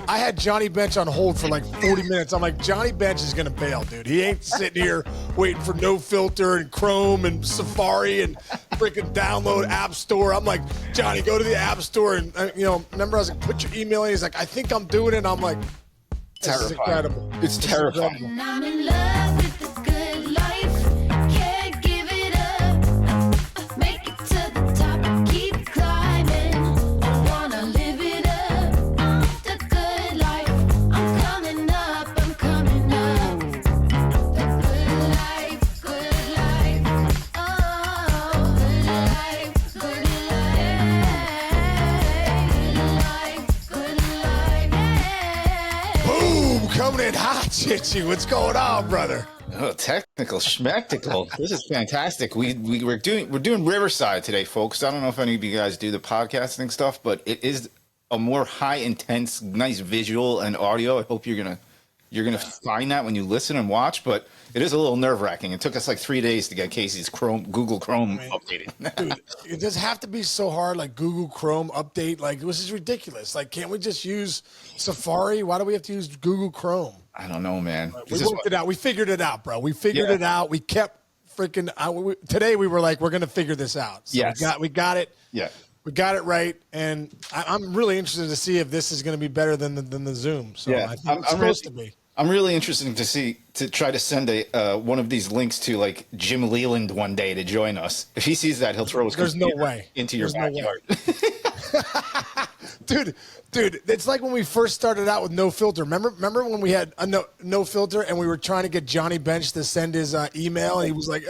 I had Johnny Bench on hold for like 40 minutes. I'm like, Johnny Bench is going to bail, dude. He ain't sitting here waiting for no filter and Chrome and Safari and freaking download App Store. I'm like, Johnny, go to the App Store. And, remember I was like, put your email in. He's like, I think I'm doing it. And I'm like, this is incredible. It's terrifying. And I'm in love with the good life. Can't give it up. Make it to the top and keep climbing. I wanna live it up. The good life. I'm coming up. I'm coming up. The good life. Good life. Oh, good life. Good life. Good life. Boom, coming in hot, Chichi. What's going on, brother? Oh, technical schmectacle. This is fantastic. We're doing Riverside today, folks. I don't know if any of you guys do the podcasting stuff, but it is a more high intense, nice visual and audio. I hope you're gonna find that when you listen and watch, but it is a little nerve wracking. It took us like 3 days to get Casey's Google Chrome updated. Dude, it does have to be so hard, like Google Chrome update. Like, this is ridiculous. Like, can't we just use Safari? Why do we have to use Google Chrome? I don't know, man. We worked it out. We figured it out, bro. We figured it out. We kept freaking today we were like, we're going to figure this out. So yes. we got it. Yeah. We got it right. And I'm really interested to see if this is going to be better than the Zoom. So Yeah. I think it's supposed to be. I'm really interested to try to send one of these links to like Jim Leland one day to join us. If he sees that, he'll throw his computer into your backyard. Dude, it's like when we first started out with no filter. Remember when we had a no filter and we were trying to get Johnny Bench to send his email, and he was like,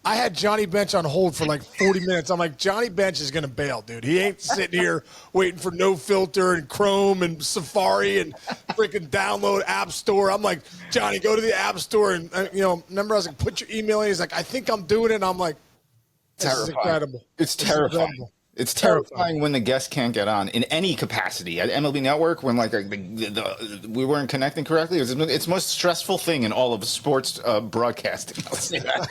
I had Johnny Bench on hold for like 40 minutes. I'm like, Johnny Bench is going to bail, dude. He ain't sitting here waiting for no filter and Chrome and Safari and freaking download App Store. I'm like, Johnny, go to the App Store. And, remember I was like, put your email in. He's like, I think I'm doing it. And I'm like, this is incredible. It's terrifying. Incredible. It's terrifying when the guests can't get on in any capacity at MLB Network. When like we weren't connecting correctly, it's the most stressful thing in all of sports broadcasting. I'll say that.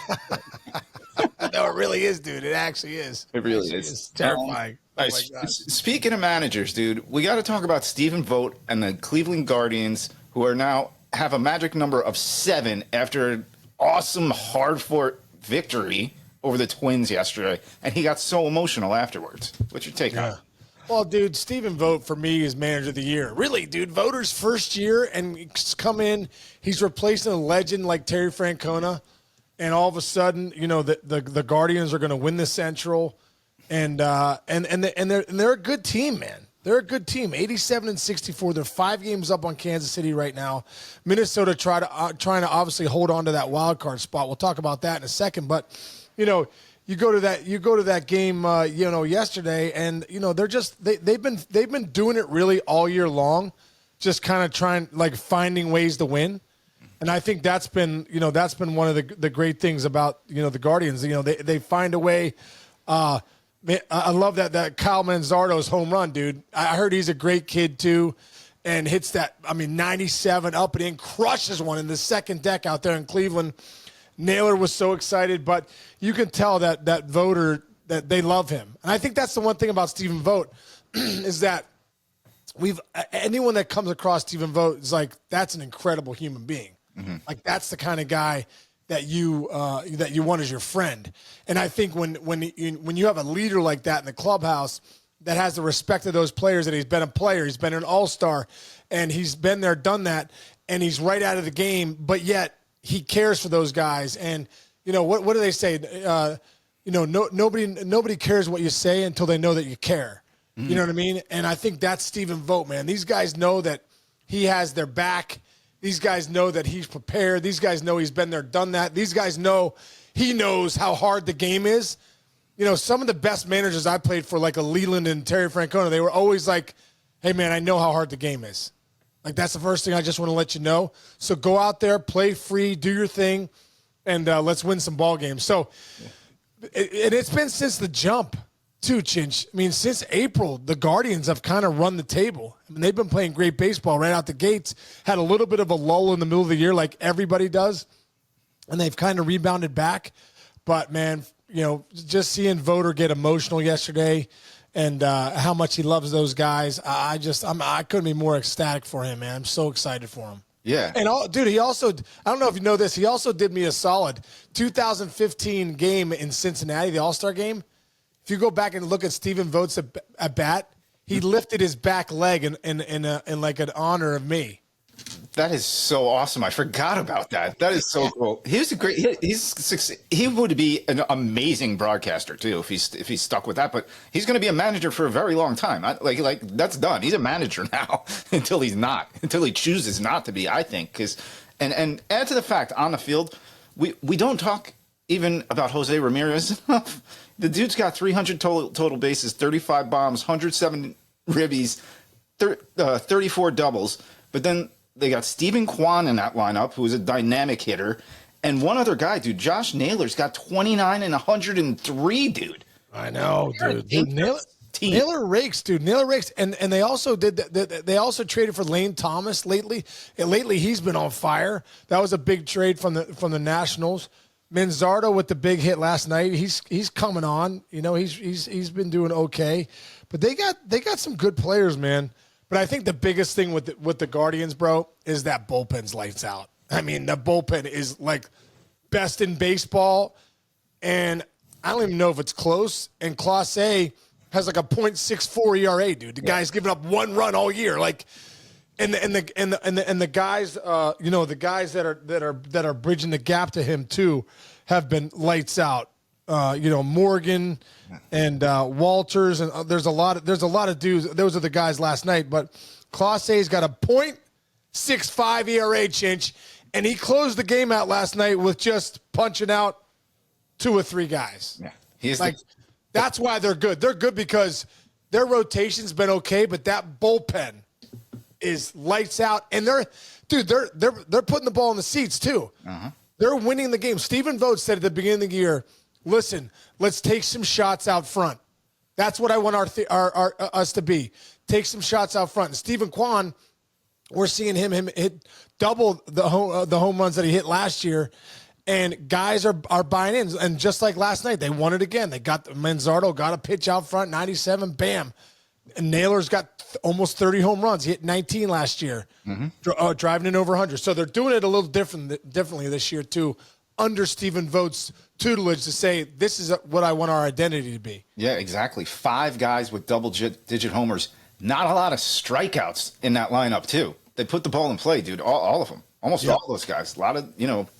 No, it really is, dude. It actually is. It really is. It's terrifying. Oh my God. Speaking of managers, dude, we got to talk about Stephen Vogt and the Cleveland Guardians, who are now have a magic number of 7 after an awesome hard-fought victory over the Twins yesterday, and he got so emotional afterwards. What's your take on it? Well, dude, Stephen Vogt for me is manager of the year. Really, dude, Voters' first year, and he's come in. He's replacing a legend like Terry Francona, and all of a sudden, the Guardians are going to win the Central, and they're a good team, man. They're a good team. 87-64. They're 5 games up on Kansas City right now. Minnesota trying to obviously hold on to that wild card spot. We'll talk about that in a second, but. You go to that game, yesterday, and they're just they've been doing it really all year long, just kind of trying like finding ways to win, and I think that's been one of the great things about the Guardians. They find a way. I love that Kyle Manzardo's home run, dude. I heard he's a great kid too, and hits that 97 up and in, crushes one in the second deck out there in Cleveland. Naylor was so excited, but you can tell that voter that they love him. And I think that's the one thing about Stephen Vogt is that anyone that comes across Stephen Vogt is like, that's an incredible human being. Mm-hmm. Like that's the kind of guy that you want as your friend. And I think when you have a leader like that in the clubhouse that has the respect of those players, that he's been a player, he's been an all-star, and he's been there, done that, and he's right out of the game, but yet he cares for those guys. And what do they say? Nobody cares what you say until they know that you care. Mm-hmm. You know what I mean? And I think that's Stephen Vogt, man. These guys know that he has their back. These guys know that he's prepared. These guys know he's been there, done that. These guys know he knows how hard the game is. Some of the best managers I played for, like a Leland and Terry Francona, they were always like, hey, man, I know how hard the game is. Like, that's the first thing I just want to let you know. So go out there, play free, do your thing, and let's win some ball games. So it's been since the jump, too, Chinch. Since April, the Guardians have kind of run the table. They've been playing great baseball right out the gates, had a little bit of a lull in the middle of the year like everybody does, and they've kind of rebounded back. But, man, just seeing Voter get emotional yesterday and how much he loves those guys. I couldn't be more ecstatic for him, man. I'm so excited for him. Yeah. And dude, he also, I don't know if you know this, he also did me a solid 2015 game in Cincinnati, the All-Star game. If you go back and look at Stephen Vogt's at bat, he lifted his back leg in like an honor of me. That is so awesome. I forgot about that. That is so cool. He would be an amazing broadcaster too if he's stuck with that. But he's going to be a manager for a very long time. Like that's done. He's a manager now until he's not. Until he chooses not to be. I think because and add to the fact on the field, we don't talk even about Jose Ramirez enough. The dude's got 300 total bases, 35 bombs, 107 ribbies, 34 doubles. But then they got Stephen Kwan in that lineup, who is a dynamic hitter, and one other guy, dude. Josh Naylor's got 29 and 103, dude. I know, dude. Naylor rakes, dude. Naylor rakes, and they also did they also traded for Lane Thomas lately. And lately, he's been on fire. That was a big trade from the Nationals. Manzardo with the big hit last night. He's coming on. You know, he's been doing okay, but they got some good players, man. But I think the biggest thing with the Guardians, bro, is that bullpen's lights out. I mean, the bullpen is like best in baseball, and I don't even know if it's close. And Class A has like a .64 ERA, dude. The guy's given up one run all year, like. And the guys, you know, the guys that are bridging the gap to him too, have been lights out. You know, Morgan and Walters, and there's a lot of dudes. Those are the guys last night. But Class A's got a .65 ERA, Chinch, and he closed the game out last night with just punching out 2 or 3 guys. Yeah, he's like that's why they're good. They're good because their rotation's been okay, but that bullpen is lights out, and they're putting the ball in the seats too. Uh-huh. They're winning the game. Stephen Vogt said at the beginning of the year, "Listen, let's take some shots out front. That's what I want us to be. Take some shots out front." And Stephen Kwan, we're seeing him hit double the home runs that he hit last year, and guys are buying in. And just like last night, they won it again. They got Manzardo got a pitch out front, 97, bam. And Naylor's got almost 30 home runs. He hit 19 last year, driving in over 100. So they're doing it a little differently this year too, under Stephen Vogt's tutelage, to say this is what I want our identity to be. Yeah, exactly. 5 guys with double-digit homers. Not a lot of strikeouts in that lineup too. They put the ball in play, dude. All of them, almost all those guys. A lot of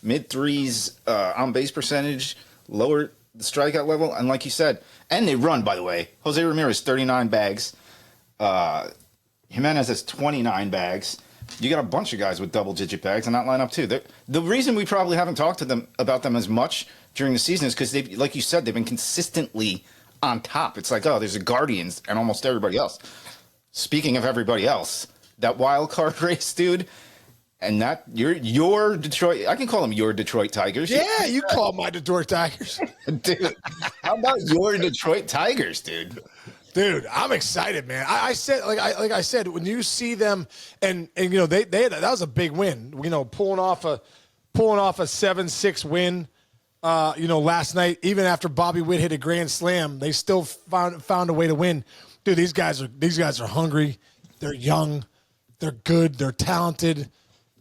mid threes on base percentage, lower the strikeout level, and like you said, and they run. By the way, Jose Ramirez 39 bags. Jimenez has 29 bags. You got a bunch of guys with double-digit bags in that lineup too. The reason we probably haven't talked to them about them as much during the season is because they, like you said, they've been consistently on top. It's like, oh, there's the Guardians and almost everybody else. Speaking of everybody else, that wild card race, dude, and that your Detroit. I can call them your Detroit Tigers. Yeah, you call my Detroit Tigers, dude. How about your Detroit Tigers, dude? Dude, I'm excited, man. I said, like I said, when you see them, and they had, that was a big win. Pulling off a 7-6 win. Last night, even after Bobby Witt hit a grand slam, they still found a way to win. Dude, these guys are hungry. They're young. They're good. They're talented.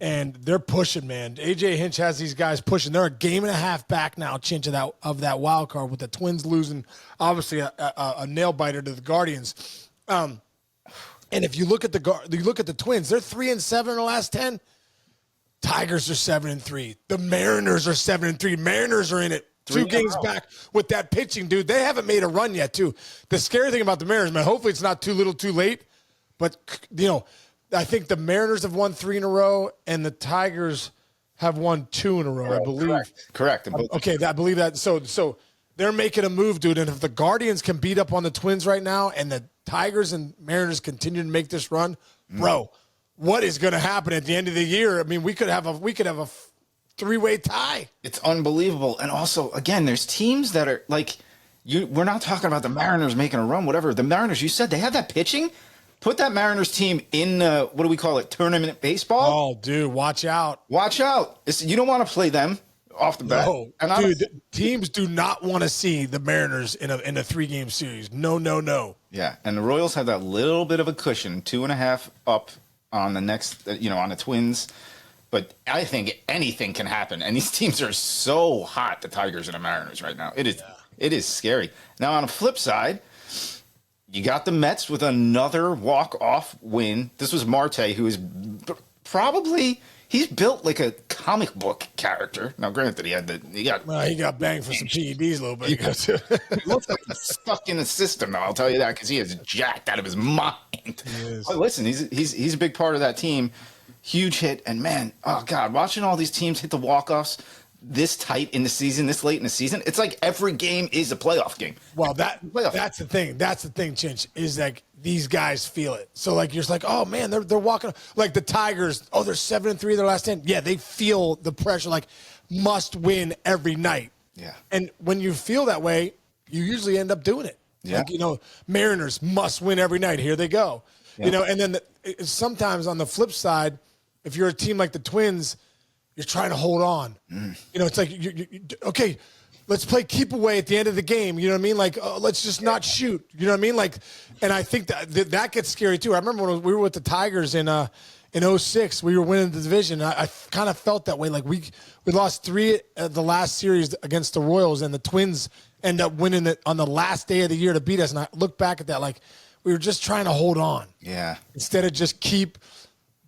And they're pushing, man. AJ Hinch has these guys pushing. They're a game and a half back now, Chinch, of that wild card, with the Twins losing, obviously, a nail biter to the Guardians. And if you look at the Twins, they're 3-7 in the last 10. Tigers are 7-3. The Mariners are 7-3. Mariners are in it. 2 games back with that pitching, dude. They haven't made a run yet, too. The scary thing about the Mariners, man, hopefully it's not too little, too late. But I think the Mariners have won 3 in a row, and the Tigers have won 2 in a row, I believe. Correct. Okay, I believe that. So they're making a move, dude. And if the Guardians can beat up on the Twins right now, and the Tigers and Mariners continue to make this run, bro, what is going to happen at the end of the year? I mean, we could have a 3-way tie. It's unbelievable. And also, again, there's teams that are like, we're not talking about the Mariners making a run, whatever. The Mariners, you said they have that pitching. Put that Mariners team in, what do we call it, tournament baseball? Oh, dude, watch out. Watch out. You don't want to play them off the bat. No, And dude, teams do not want to see the Mariners in a 3-game series. No, no, no. Yeah, and the Royals have that little bit of a cushion, 2.5 up on the next, on the Twins. But I think anything can happen, and these teams are so hot, the Tigers and the Mariners right now. It is scary. Now on the flip side, you got the Mets with another walk-off win. This was Marte, who is probably. He's built like a comic book character. Now, granted, he got banged for some PEDs a little bit. He looks like he's stuck in the system, though. I'll tell you that, because he is jacked out of his mind. But listen, he's a big part of that team. Huge hit, and man, oh God, watching all these teams hit the walk-offs this tight in the season, this late in the season, it's like every game is a playoff game. Well, that's the thing. That's the thing, Chinch, is like these guys feel it. So like you're just like, oh man, they're walking like the Tigers. Oh, they're 7-3 their last 10. Yeah, they feel the pressure. Like must win every night. Yeah, and when you feel that way, you usually end up doing it. Yeah, like Mariners must win every night. Here they go. Yeah. And then sometimes on the flip side, if you're a team like the Twins, you're trying to hold on. It's like, okay, let's play keep away at the end of the game. You know what I mean? Like, let's just not shoot. You know what I mean? Like, and I think that gets scary too. I remember when we were with the Tigers in 06, we were winning the division. I kind of felt that way. Like we lost 3 of the last series against the Royals, and the Twins end up winning it on the last day of the year to beat us. And I look back at that like we were just trying to hold on. Yeah. Instead of just keep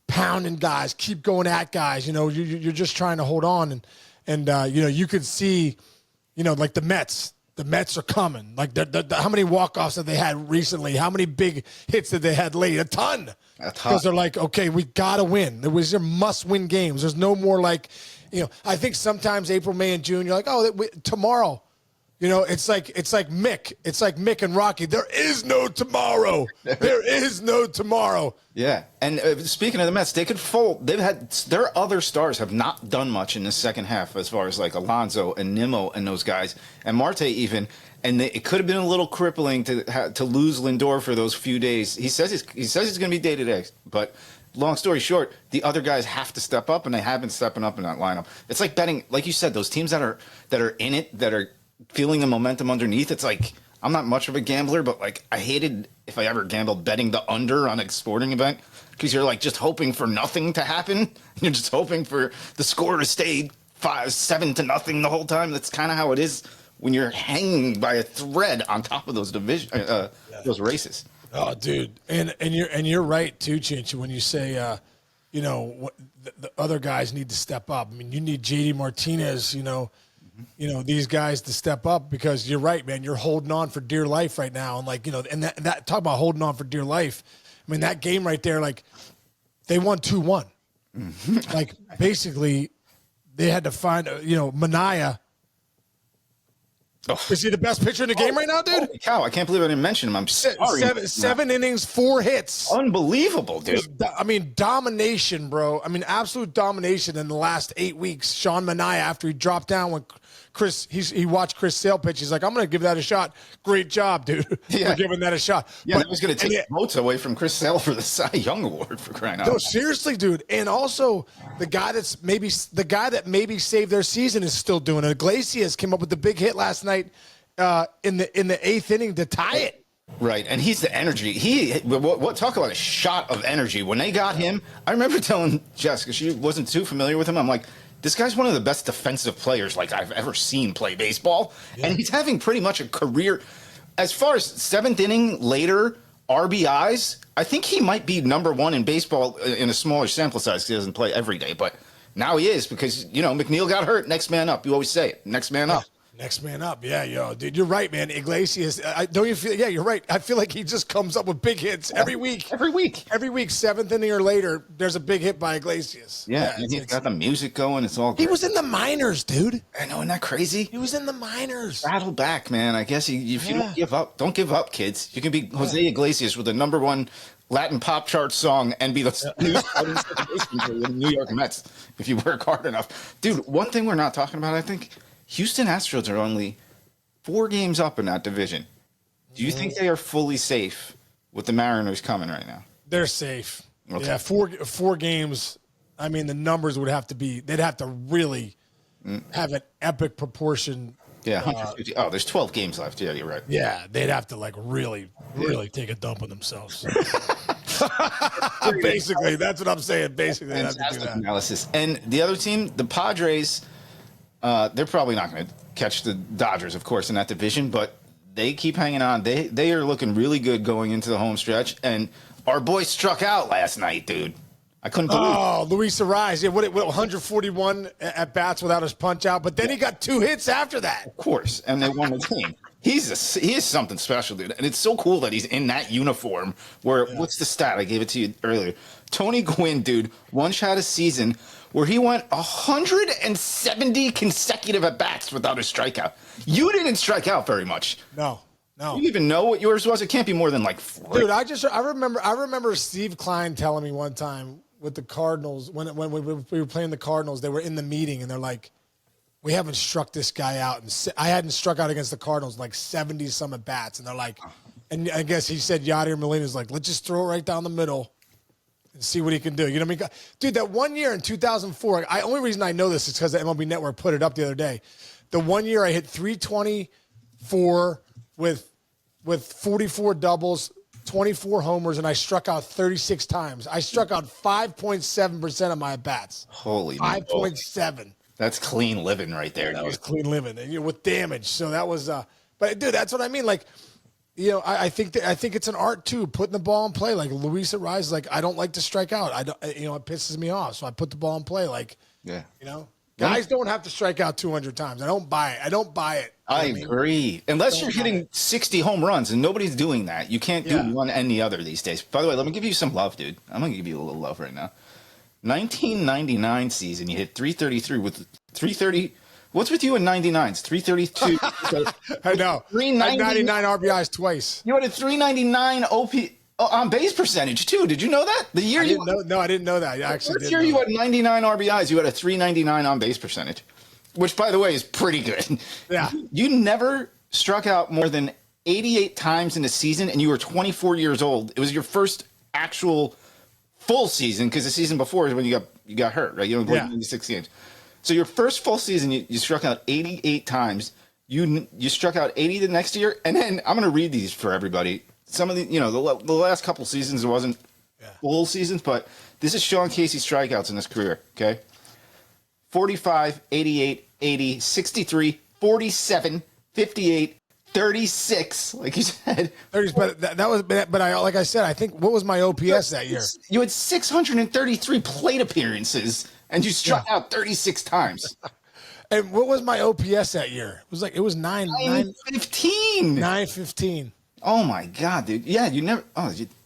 pounding guys, keep going at guys. You're just trying to hold on, and you could see, like the Mets. The Mets are coming. Like how many walk-offs have they had recently? How many big hits did they had late? A ton. Because they're like, okay, we gotta win. There must-win games. There's no more like, I think sometimes April, May, and June, you're like, oh, tomorrow. It's like Mick. It's like Mick and Rocky. There is no tomorrow. There is no tomorrow. Yeah. And speaking of the Mets, they could fold. Their other stars have not done much in the second half as far as like Alonso and Nimmo and those guys and Marte even. And it could have been a little crippling to lose Lindor for those few days. He says he's going to be day to day, but long story short, the other guys have to step up, and they have been stepping up in that lineup. It's like betting, like you said, those teams that are in it, that are feeling the momentum underneath. It's like, I'm not much of a gambler, but like I hated if I ever gambled betting the under on a sporting event, because you're like just hoping for nothing to happen. You're just hoping for the score to stay 7-0 the whole time. That's kind of how it is when you're hanging by a thread on top of those those races. Oh, dude, and you're right too, Chinch, when you say the other guys need to step up. I mean, you need JD Martinez, these guys to step up, because you're right, man. You're holding on for dear life right now. And like, and that talk about holding on for dear life. I mean, that game right there, like they won 2-1. Like basically they had to find, Manaea. Oh. Is he the best pitcher in the game right now, dude? Holy cow, I can't believe I didn't mention him. I'm sorry. Seven innings, 4 hits. Unbelievable, dude. I mean, domination, bro. I mean, absolute domination in the last 8 weeks. Sean Manaea, after he dropped down when he watched Chris Sale pitch, he's like, I'm going to give that a shot. Great job, dude, for giving that a shot. Yeah, but, I was going to take votes away from Chris Sale for the Cy Young Award, for crying out loud. No, seriously, dude. And also, the guy that maybe saved their season is still doing it. Iglesias came up with the big hit last night in the 8th inning to tie it. Right, and he's the energy. What talk about a shot of energy. When they got him, I remember telling Jessica, she wasn't too familiar with him, I'm like, this guy's one of the best defensive players like I've ever seen play baseball. Yeah. And he's having pretty much a career. As far as 7th inning later RBIs, I think he might be number 1 in baseball in a smaller sample size because he doesn't play every day. But now he is, because, McNeil got hurt. Next man up. You always say it. Next man up. Next man up. Yeah, dude, you're right, man. Iglesias, don't you feel? Yeah, you're right. I feel like he just comes up with big hits every week. Every week, 7th inning or later, there's a big hit by Iglesias. Yeah, and he's got the music going. It's all great. He was in the minors, dude. I know, isn't that crazy? He was in the minors. Battle back, man. I guess if you don't give up, kids. You can be Jose Iglesias with the #1 Latin pop chart song and be the New York Mets if you work hard enough. Dude, one thing we're not talking about, I think, Houston Astros are only 4 games up in that division. Do you think they are fully safe with the Mariners coming right now? They're safe. Okay. Yeah, four games. I mean, the numbers would have to be. They'd have to really have an epic proportion. Yeah, 150. Oh, there's 12 games left. Yeah, you're right. Yeah, they'd have to like really take a dump on themselves. Basically, that's what I'm saying. Basically, they have to do Fantastic that. analysis. And the other team, the Padres, they're probably not going to catch the Dodgers, of course, in that division, but they keep hanging on. They are looking really good going into the home stretch. And our boy struck out last night, dude. I couldn't believe it. Oh, Luis Arreaz. Yeah, what 141 at bats without his punch out, but then he got 2 hits after that. Of course, and they won the game. He is something special, dude. And it's so cool that he's in that uniform where, what's the stat? I gave it to you earlier. Tony Gwynn, dude, once had a season where he went 170 consecutive at-bats without a strikeout. You didn't strike out very much. No. Do you even know what yours was? It can't be more than like 4. Dude, I remember Steve Klein telling me one time with the Cardinals when we were playing the Cardinals, they were in the meeting and they're like, we haven't struck this guy out, and I hadn't struck out against the Cardinals like 70 some at bats, and they're like, and I guess he said Yadier Molina's like, let's just throw it right down the middle and see what he can do. You know what I mean? Dude, that one year in 2004, only reason I know this is because the MLB Network put it up the other day. The one year I hit 324 with 44 doubles, 24 homers, and I struck out 36 times. I struck out 5.7% of my at-bats. Holy 5.7. That's clean living right there. That dude. was clean living, and with damage. So that was, but dude, that's what I mean. Like, I think it's an art too, putting the ball in play. Like Luis Arreaz, like I don't like to strike out. I don't, it pisses me off. So I put the ball in play. Like, guys don't have to strike out 200 times. I don't buy it. I agree. Unless you're hitting 60 home runs, and nobody's doing that. You can't do one and the other these days. By the way, let me give you some love, dude. I'm gonna give you a little love right now. 1999 season, you hit 333 with 330. What's with you in 99s? 332. I know. 399 RBIs twice. You had a 399 OP on base percentage too. Did you know that? The year I didn't know that. I actually first year you had 99 RBIs, you had a 399 on base percentage, which by the way is pretty good. Yeah. You never struck out more than 88 times in a season, and you were 24 years old. It was your first actual full season, because the season before is when you got hurt, right? You only played 96 games. So your first full season, you struck out 88 times. You struck out 80 the next year, and then I'm going to read these for everybody. Some of the the last couple seasons it wasn't full seasons, but this is Sean Casey's strikeouts in his career. Okay, 45, 88, 80, 63, 47, 58. 36, like you said. 30s, but I like I said, I think what was my OPS that year? You had 633 plate appearances, and you struck out 36 times. And what was my OPS that year? It was 915. 915. Oh my God, dude! Yeah, you're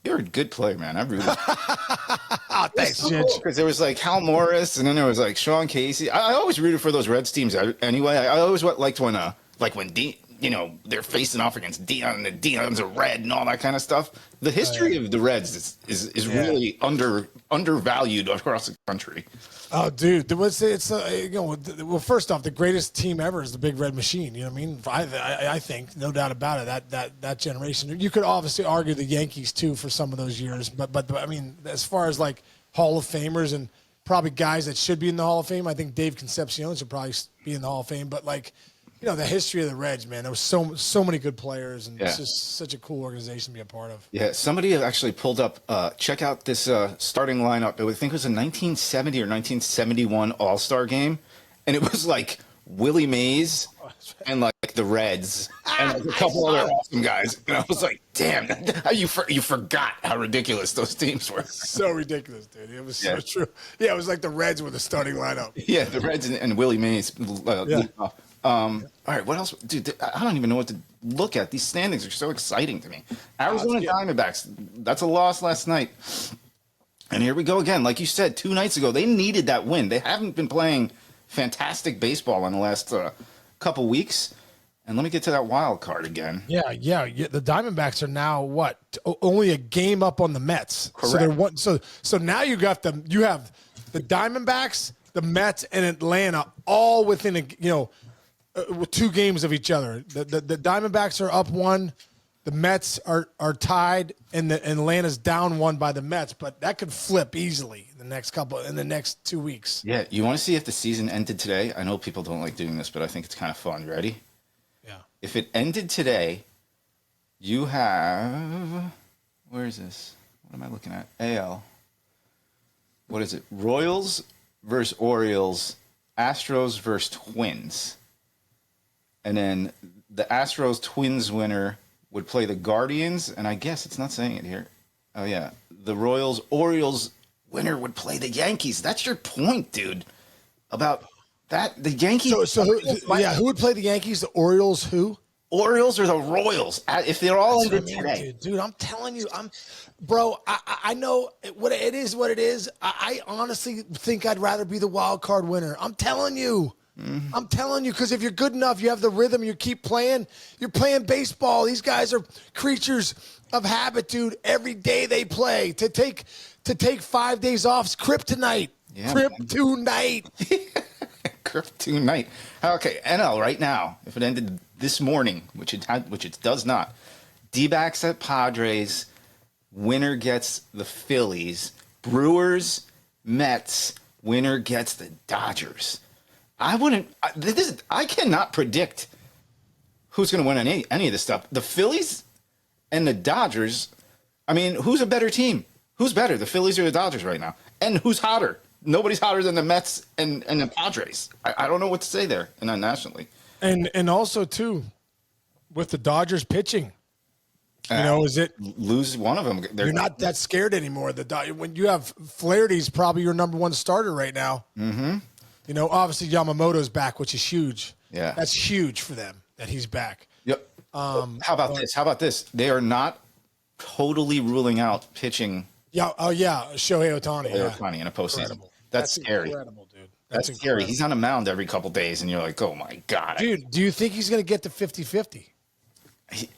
a good player, man. I really. Oh, thanks, Judge. Because there was like Hal Morris, and then there was like Sean Casey. I always rooted for those Reds teams anyway. I always liked when they're facing off against Dion, and the Dion's a Red and all that kind of stuff. The history of the Reds is really undervalued across the country. Oh, dude, well, first off, the greatest team ever is the Big Red Machine. You know what I mean? I think, no doubt about it, that generation. You could obviously argue the Yankees too for some of those years, but I mean, as far as like Hall of Famers and probably guys that should be in the Hall of Fame, I think Dave Concepcion should probably be in the Hall of Fame. But like, the history of the Reds, man, there was so many good players, and it's just such a cool organization to be a part of. Yeah, somebody actually pulled up, check out this starting lineup. I think it was a 1970 or 1971 All-Star game, and it was like Willie Mays and like the Reds and like a couple other awesome guys. And I was like, damn, you forgot how ridiculous those teams were. So ridiculous, dude. It was so true. Yeah, it was like the Reds with the starting lineup. Yeah, the Reds and Willie Mays. All right, what else? Dude, I don't even know what to look at. These standings are so exciting to me. Arizona Diamondbacks, that's a loss last night. And here we go again. Like you said, 2 nights ago, they needed that win. They haven't been playing fantastic baseball in the last couple weeks. And let me get to that wild card again. Yeah. The Diamondbacks are now only a game up on the Mets. Correct. So they're so now you have the Diamondbacks, the Mets, and Atlanta all within with 2 games of each other. The Diamondbacks are up 1, the Mets are tied, and Atlanta's down 1 by the Mets. But that could flip easily. in the next 2 weeks. Yeah, you want to see if the season ended today? I know people don't like doing this, but I think it's kind of fun. Ready? Yeah. If it ended today, you have, where is this? What am I looking at? AL. What is it? Royals versus Orioles, Astros versus Twins. And then the Astros Twins winner would play the Guardians, and I guess it's not saying it here. Oh yeah, the Royals Orioles winner would play the Yankees. That's your point, dude. About that, the Yankees. Who would play the Yankees? The Orioles? Who? Orioles or the Royals? If they're all ended today, dude. I'm telling you, I know what it is. What it is. I honestly think I'd rather be the wild card winner. I'm telling you. I'm telling you, because if you're good enough, you have the rhythm, you keep playing, you're playing baseball. These guys are creatures of habit, dude. Every day they play. To take 5 days off is kryptonite. Yeah, Kryptonite. Kryptonite. Okay, NL right now, if it ended this morning, which it does not, D-backs at Padres, winner gets the Phillies, Brewers, Mets, winner gets the Dodgers. I cannot predict who's going to win any of this stuff. The Phillies and the Dodgers, I mean, who's a better team? Who's better, the Phillies or the Dodgers right now? And who's hotter? Nobody's hotter than the Mets and the Padres. I don't know what to say there, and not nationally. And also, too, with the Dodgers pitching, is it lose one of them? You're not that scared anymore. When you have Flaherty's probably your number one starter right now. Mm-hmm. Obviously Yamamoto's back, which is huge. Yeah, that's huge for them that he's back. Yep. How about this? They are not totally ruling out pitching. Yeah. Oh yeah, Shohei Ohtani. Ohtani in a postseason. Incredible. That's scary. Incredible, dude. That's scary. He's on a mound every couple days, and you're like, oh my god, dude. Do you think he's going to get to 50-50?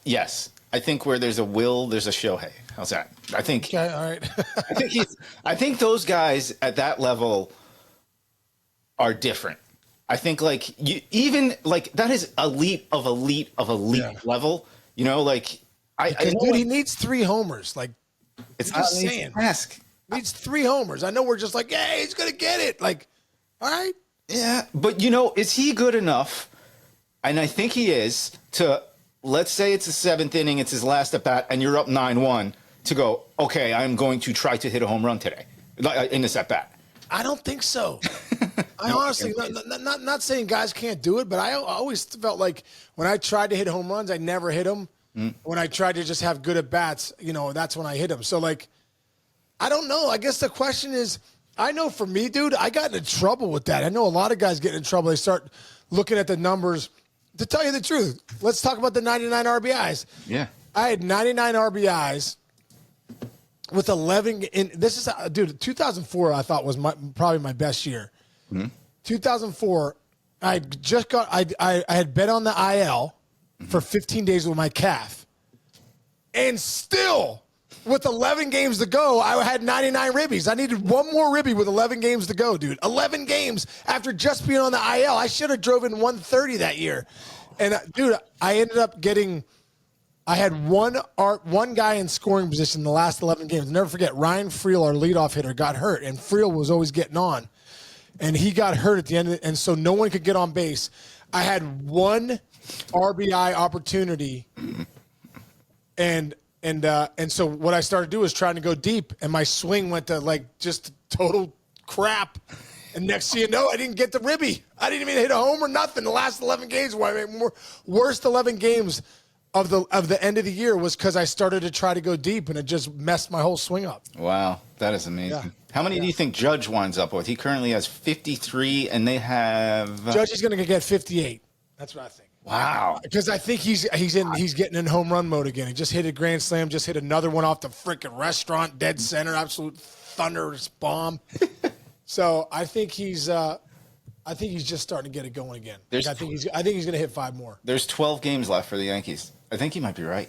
Yes. I think where there's a will, there's a Shohei. How's that? I think. Okay. All right. I think those guys at that level are different. I think that is elite of elite of elite level. Dude, he needs 3 homers. Like, it's not an easy task. Needs 3 homers. I know we're just like, yeah, he's gonna get it. Like, all right. Yeah, but is he good enough? And I think he is to. Let's say it's the 7th inning, it's his last at bat, and you're up 9-1 to go, okay, I'm going to try to hit a home run today in this at bat. I don't think so. I honestly, not saying guys can't do it, but I always felt like when I tried to hit home runs, I never hit them. When I tried to just have good at bats, that's when I hit them. So, like, I don't know. I guess the question is, I know for me, dude, I got into trouble with that. I know a lot of guys get in trouble. They start looking at the numbers. To tell you the truth, let's talk about the 99 RBIs. Yeah. I had 99 RBIs with 11. This is, dude, 2004 I thought was probably my best year. 2004, I had bet on the IL for 15 days with my calf. And still, with 11 games to go, I had 99 ribbies. I needed one more ribby with 11 games to go, dude. 11 games after just being on the IL. I should have drove in 130 that year. And, dude, I ended up getting – I had one guy in scoring position in the last 11 games. Never forget, Ryan Friel, our leadoff hitter, got hurt, and Friel was always getting on. And he got hurt at the end, and so no one could get on base. I had one RBI opportunity, and so what I started to do was trying to go deep, and my swing went to like just total crap. And next thing you know, I didn't get the ribby. I didn't even hit a home or nothing. The last 11 games, worst 11 games of the end of the year was because I started to try to go deep, and it just messed my whole swing up. Wow, that is amazing. Yeah. How many do you think Judge winds up with? He currently has 53, and they have Judge is going to get 58. That's what I think. Wow. Because I think he's getting in home run mode again. He just hit a grand slam, just hit another one off the freaking restaurant, dead center, absolute thunderous bomb. So I think he's just starting to get it going again. I think he's going to hit 5 more. There's 12 games left for the Yankees. I think he might be right.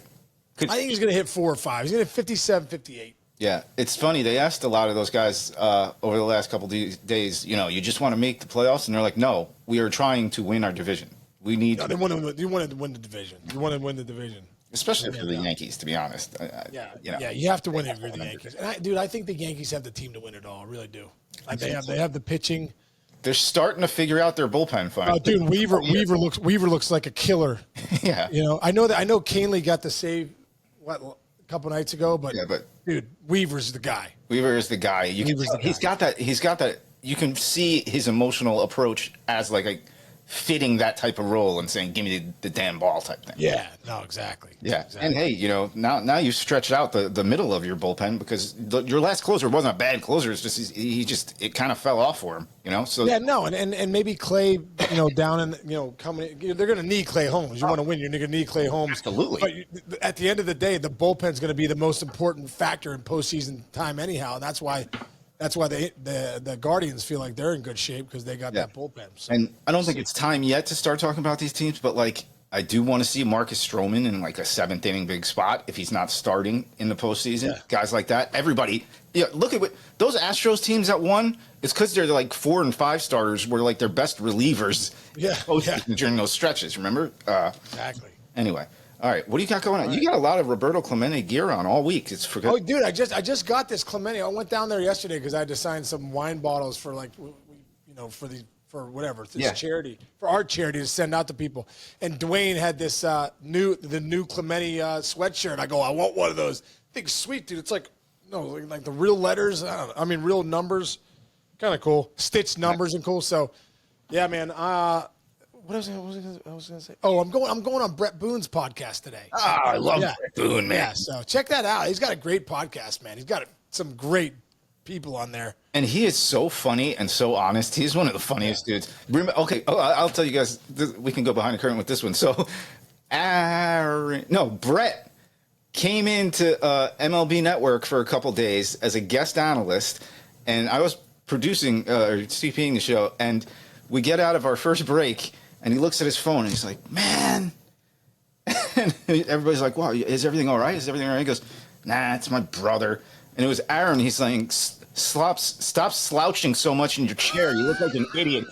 I think he's going to hit 4 or 5. He's going to hit 57, 58. Yeah, it's funny. They asked a lot of those guys over the last couple of days, you just want to make the playoffs? And they're like, no, we are trying to win our division. We need No, you wanted to win the division. You want to win the division. especially for the Yankees, to be honest. Yeah, you have to win it for the Yankees. And I think the Yankees have the team to win it all. I really do. Like they have the pitching. They're starting to figure out their bullpen finally. Oh, dude, Weaver looks like a killer. Yeah. I know Canely got the save a couple nights ago, but dude, Weaver's the guy. Weaver is the guy. He's got that. You can see his emotional approach as like a fitting that type of role and saying, "Give me the damn ball" type thing. Yeah. No, exactly. Yeah. Exactly. And hey, now you've stretched out the middle of your bullpen because your last closer wasn't a bad closer. It's just it kind of fell off for him. So yeah, no, and maybe Clay, down in coming, they're going to need Clay Holmes. You want to win, you're going to need Clay Holmes. Absolutely. But at the end of the day, the bullpen's going to be the most important factor in postseason time, anyhow. And that's why the Guardians feel like they're in good shape because they got that bullpen. So. And I don't think it's time yet to start talking about these teams, but like I do want to see Marcus Stroman in like a 7th inning big spot if he's not starting in the postseason. Yeah. Guys like that, everybody. Yeah, look at what those Astros teams that won. It's because they're like 4 and 5 starters were like their best relievers. During those stretches. Remember? Exactly. Anyway. All right, what do you got going on? You got a lot of Roberto Clemente gear on all week. It's for good. Oh, dude, I just got this Clemente. I went down there yesterday because I had to sign some wine bottles for for whatever this charity, for our charity to send out to people. And Dwayne had this new Clemente sweatshirt. I go, I want one of those. I think sweet, dude. It's like the real letters. Real numbers. Kind of cool. Stitched numbers and cool. So, yeah, man. What was I going to say? Oh, I'm going on Brett Boone's podcast today. Oh, I love Brett Boone, man. Yeah, so check that out. He's got a great podcast, man. He's got some great people on there. And he is so funny and so honest. He's one of the funniest dudes. Okay, I'll tell you guys. We can go behind the curtain with this one. So, Brett came into MLB Network for a couple days as a guest analyst, and I was producing or CPing the show, and we get out of our first break. And he looks at his phone and he's like, "Man," and everybody's like, "Wow, is everything all right? Is everything all right?" He goes, "Nah, it's my brother." And it was Aaron. He's saying, "Stop slouching so much in your chair. You look like an idiot."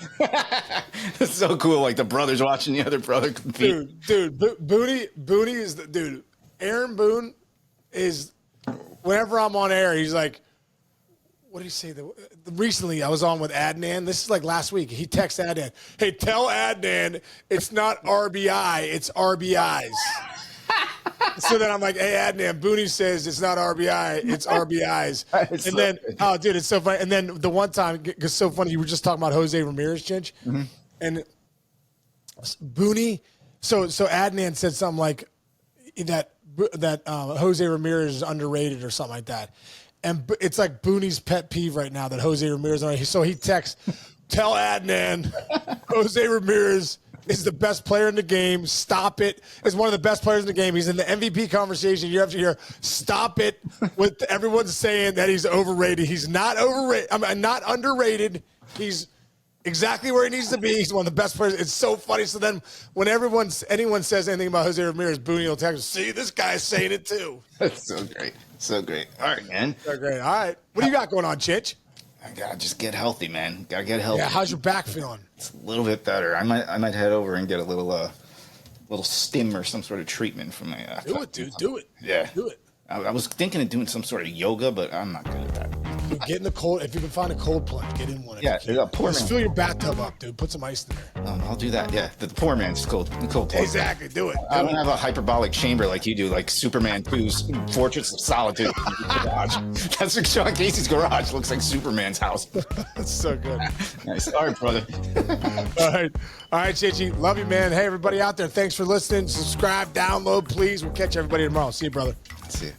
It's so cool. Like the brother's watching the other brother compete. Dude, Booney is the dude. Aaron Boone is. Whenever I'm on air, he's like, what did he say? Recently, I was on with Adnan. This is like last week. He texted Adnan, "Hey, tell Adnan it's not RBI, it's RBIs." So then I'm like, "Hey, Adnan, Booney says it's not RBI, it's RBIs." Dude, it's so funny. And then the one time, it's so funny. You were just talking about Jose Ramirez, Chinch, and Booney. So Adnan said something like that Jose Ramirez is underrated or something like that. And it's like Booney's pet peeve right now that Jose Ramirez. So he texts, "Tell Adnan, Jose Ramirez is the best player in the game. Stop it. Is one of the best players in the game. He's in the MVP conversation year after year. Stop it with everyone saying that he's overrated. He's not overrated. Not underrated. He's exactly where he needs to be. He's one of the best players." It's so funny. So then when anyone says anything about Jose Ramirez, Booney will text, "See, this guy's saying it too." That's so great. So great. All right, man. So great. All right. What do you got going on, Chich? I gotta just get healthy, man. Gotta get healthy. Yeah. How's your back feeling? It's a little bit better. I might head over and get a little stim or some sort of treatment from my. Do it, dude. Do it. Yeah. Do it. I was thinking of doing some sort of yoga, but I'm not good at that. Dude, get in the cold. If you can find a cold plunge, get in one. Yeah, just fill your bathtub up, dude. Put some ice in there. I'll do that. Yeah, the poor man's cold plunge. Exactly. Do it. I don't have a hyperbolic chamber like you do, like Superman 2's Fortress of Solitude. Garage. That's like Sean Casey's garage. Looks like Superman's house. That's so good. Nice. All right, brother. All right, Chichi. Love you, man. Hey, everybody out there. Thanks for listening. Subscribe, download, please. We'll catch everybody tomorrow. See you, brother. See you.